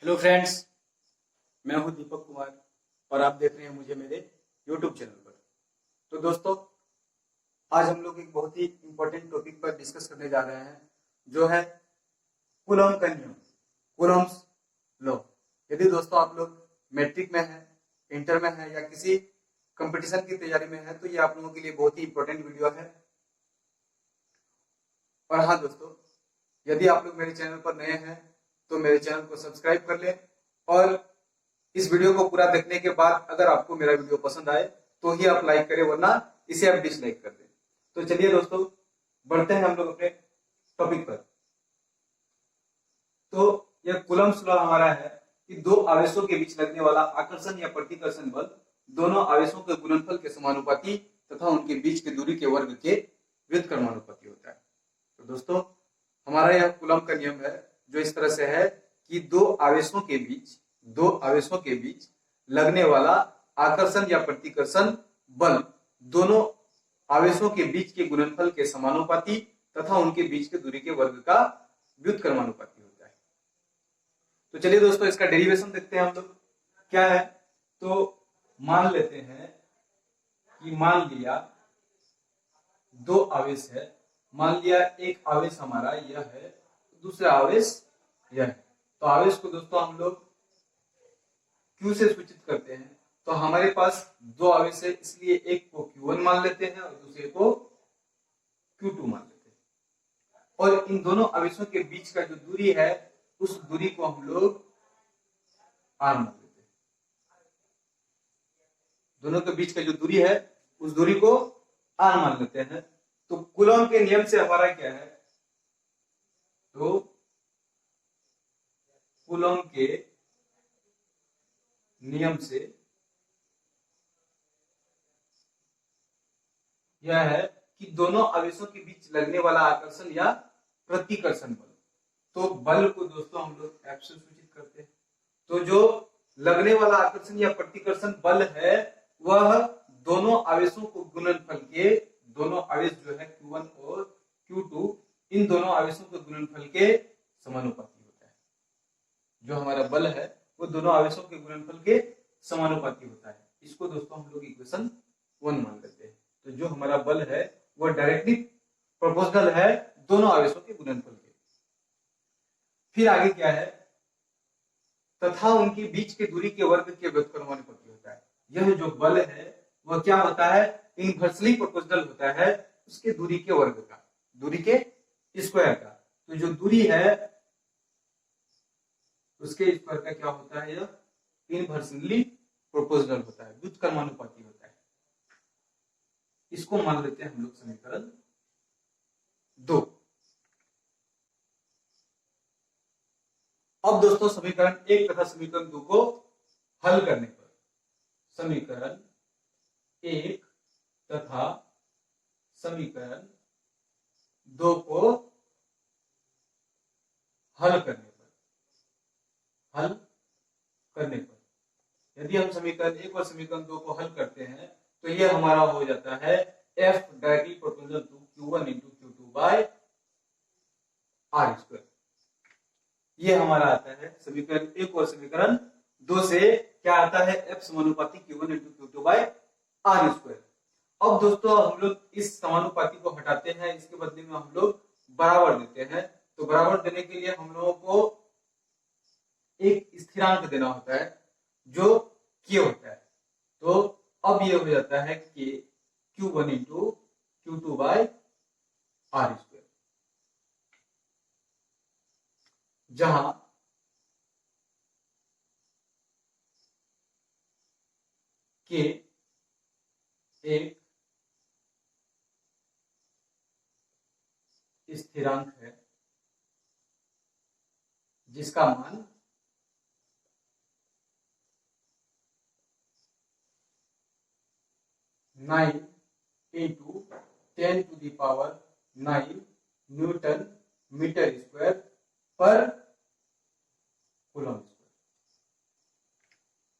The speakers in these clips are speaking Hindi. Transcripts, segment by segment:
हेलो फ्रेंड्स, मैं हूं दीपक कुमार और आप देख रहे हैं मुझे मेरे यूट्यूब चैनल पर। तो दोस्तों, आज हम लोग एक बहुत ही इंपॉर्टेंट टॉपिक पर डिस्कस करने जा रहे हैं, जो है कूलॉम का नियम, कूलॉम्स लॉ। यदि दोस्तों आप लोग मैट्रिक में हैं, इंटर में हैं या किसी कंपटीशन की तैयारी में हैं, तो ये आप लोगों के लिए बहुत ही इंपॉर्टेंट वीडियो है। और हाँ दोस्तों, यदि आप लोग मेरे चैनल पर नए हैं तो मेरे चैनल को सब्सक्राइब कर लें और इस वीडियो को पूरा देखने के बाद अगर आपको मेरा वीडियो पसंद आए तो ही आप लाइक करें, वरना इसे आप डिसलाइक कर दें। तो चलिए दोस्तों, बढ़ते हैं हम लोग अपने टॉपिक पर। तो यह कूलम्ब्स लॉ हमारा है कि दो आवेशों के बीच लगने वाला आकर्षण या प्रतिकर्षण बल दोनों आवेशों के गुणनफल के समानुपाती तथा उनके बीच की दूरी के वर्ग के व्युत्क्रमानुपाती होता है। तो दोस्तों, हमारा यह कूलम्ब का नियम है, जो इस तरह से है कि दो आवेशों के बीच लगने वाला आकर्षण या प्रतिकर्षण बल दोनों आवेशों के बीच के गुणनफल के समानुपाती तथा उनके बीच के दूरी के वर्ग का व्युत्क्रमानुपाती होता है। तो चलिए दोस्तों, इसका डेरिवेशन देखते हैं हम लोग क्या है। तो मान लेते हैं कि मान लिया दो आवेश है, मान लिया एक आवेश हमारा यह है, दूसरा आवेश यह है। तो आवेश को दोस्तों हम लोग Q से सूचित करते हैं। तो हमारे पास दो आवेश है, इसलिए एक को Q1 मान लेते हैं और दूसरे को Q2 मान लेते हैं। और इन दोनों आवेशों के बीच का जो दूरी है, उस दूरी को हम लोग R मान लेते हैं। दोनों के बीच का जो दूरी है, उस दूरी को R मान लेते हैं। तो कूलॉम के नियम से हमारा क्या है, तो कूलॉम के नियम से यह है कि दोनों आवेशों के बीच लगने वाला आकर्षण या प्रतिकर्षण बल, तो बल को दोस्तों हम लोग F से सूचित करते हैं। तो जो लगने वाला आकर्षण या प्रतिकर्षण बल है, वह दोनों आवेशों को गुणनफल के, दोनों आवेश जो है Q1 और Q2, इन दोनों आवेशों के गुणनफल के समानुपाती होता है। जो हमारा बल है वो दोनों आवेशों के गुणनफल के समानुपाती होता है। इसको दोस्तों हम लोग इक्वेशन 1 मान लेते हैं। तो जो हमारा बल है वो डायरेक्टली प्रोपोर्शनल है दोनों आवेशों के गुणनफल के। फिर आगे क्या है, तथा उनके बीच के दूरी के वर्ग के व्युत्क्रमानुपाती होता है। यह जो बल है वह क्या होता है, इनवर्सली प्रोपोर्शनल होता है उसके दूरी के वर्ग का, दूरी के स्क्वायर का। तो जो दूरी है उसके स्क्वायर का क्या होता है, यह इनवर्सली प्रोपोर्शनल होता है, व्युत्क्रमानुपाती होता है। इसको मान लेते हैं हम लोग समीकरण 2। अब दोस्तों, समीकरण 1 तथा समीकरण 2 को हल करने पर, समीकरण 1 तथा समीकरण 2 को हल करने पर यदि हम समीकरण 1 और समीकरण 2 को हल करते हैं तो यह हमारा हो जाता है F directly proportional to Q1 into Q2 by R square. ये हमारा आता है समीकरण 1 और समीकरण 2 से क्या आता है, F समानुपाती Q1 into Q2 by R square. अब दोस्तों हम लोग इस समानुपाती को हटाते हैं, इसके बदले में हम लोग बराबर देते हैं। तो बराबर देने के लिए हम लोगों को एक स्थिरांक देना होता है जो K होता है। तो अब ये हो जाता है कि Q1 into Q2 by R square, जहां K एक स्थिरांक है जिसका मान 9 into 10 to the power 9 newton metre square पर कूलॉम स्क्वायर।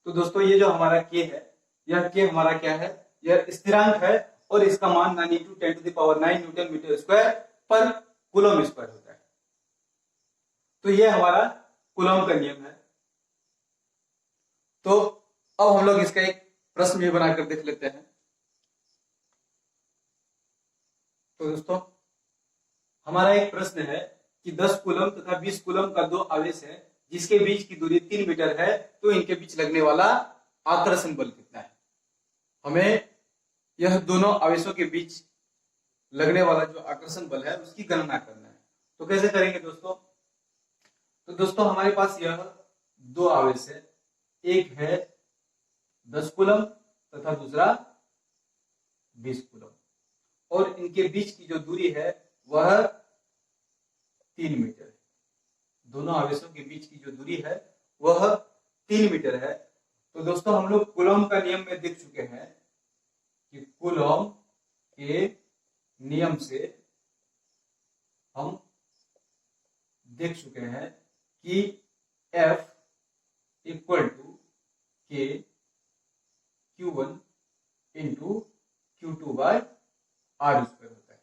तो दोस्तों, ये जो हमारा K है, यह K हमारा क्या है, यह स्थिरांक है और इसका मान 9 into 10 to the power 9 newton metre square पर कूलॉम स्क्वायर होता है। तो यह हमारा कूलॉम का नियम है। तो अब हम लोग इसका एक प्रश्न भी बनाकर देख लेते हैं। तो दोस्तों हमारा एक प्रश्न है कि 10 कूलम तथा 20 कूलम का दो आवेश है जिसके बीच की दूरी 3 मीटर है, तो इनके बीच लगने वाला आकर्षण बल कितना है। हमें यह दोनों आवेशों के बीच लगने वाला जो आकर्षण बल है उसकी गणना करना है। तो कैसे करेंगे दोस्तों? तो दोस्तों हमारे पास यह दो आवेश है, एक है 10 कूलम तथा दूसरा 20 कूलम, और इनके बीच की जो दूरी है वह 3 मीटर है। दोनों आवेशों के बीच की जो दूरी है वह 3 मीटर है। तो दोस्तों हम लोग कूलम का नियम में देख चुके हैं कि कूलम के नियम से हम देख चुके हैं कि F इक्वल टू के Q1 into Q2 bye R square होता है।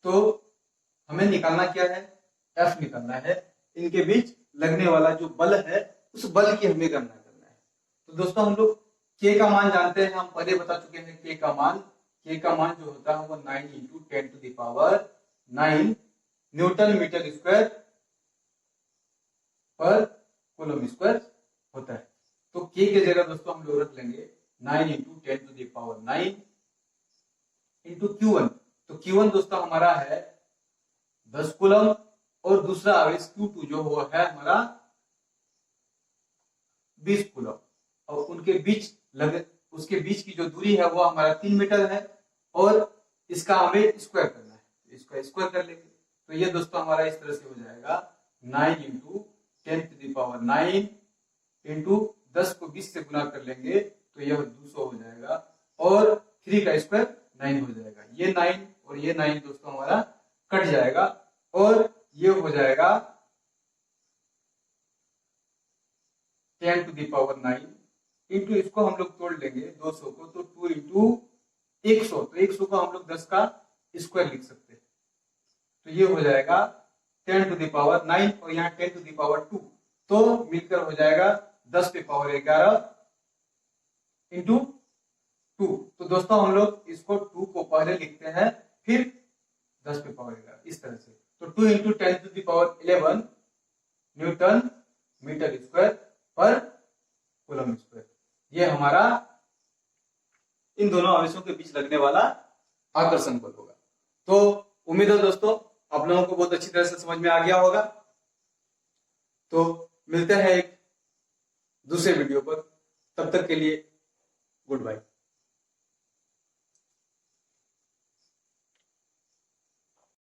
तो हमें निकालना क्या है? F निकालना है। इनके बीच लगने वाला जो बल है उस बल की हमें गणना करना है। तो दोस्तों हम लोग K का मान जानते हैं, हम पहले बता चुके हैं K का मान जो होता है वो 9 into 10 to the power 9 newton metre square पर कूलम स्क्वायर होता है। तो K की जगह दोस्तों हम लोग रख लेंगे 9 into 10 to the power 9 into Q1। तो Q1 दोस्तों हमारा है 10 कूलम और दूसरा आवेश Q2 जो हुआ है हमारा 20 कूलम, और उनके बीच उसके बीच की जो दूरी है वो हमारा 3 मीटर है, और इसका हमें स्क्वायर करना है, इसका स्क्वायर कर लेंगे। तो ये दोस्तों हमारा इस तरह से हो जाएगा 9 into 10 to the power 9 into 10 को 20 से गुना कर लेंगे तो यह 200 हो जाएगा, और 3 का स्क्वायर 9 हो जाएगा। ये 9 और ये 9 दोस्तों हमारा कट जाएगा, और ये हो जाएगा 10 टू द पावर 9 इंटू इसको हम लोग तोड़ लेंगे 200 को, तो 2 इंटू 100, तो 100 को हम लोग 10 का स्क्वायर लिख सकते हैं। तो ये हो जाएगा 10 टू द पावर 9 और यहाँ 10 टू द पावर 2, तो मिलकर हो जाएगा 10 पे पावर 11 इंटू 2। तो दोस्तों हम लोग इसको 2 को पहले लिखते हैं फिर 10 पे पावर 11 इस तरह से। तो 2 into 10 to the power 11 newton metre square पर कूलम स्क्वायर, ये हमारा इन दोनों आवेशों के बीच लगने वाला आकर्षण बल होगा। तो उम्मीद है दोस्तों आप लोगों को बहुत अच्छी तरह से समझ में आ गया होगा। तो मिलते हैं एक दूसरे वीडियो पर, तब तक के लिए गुड बाय।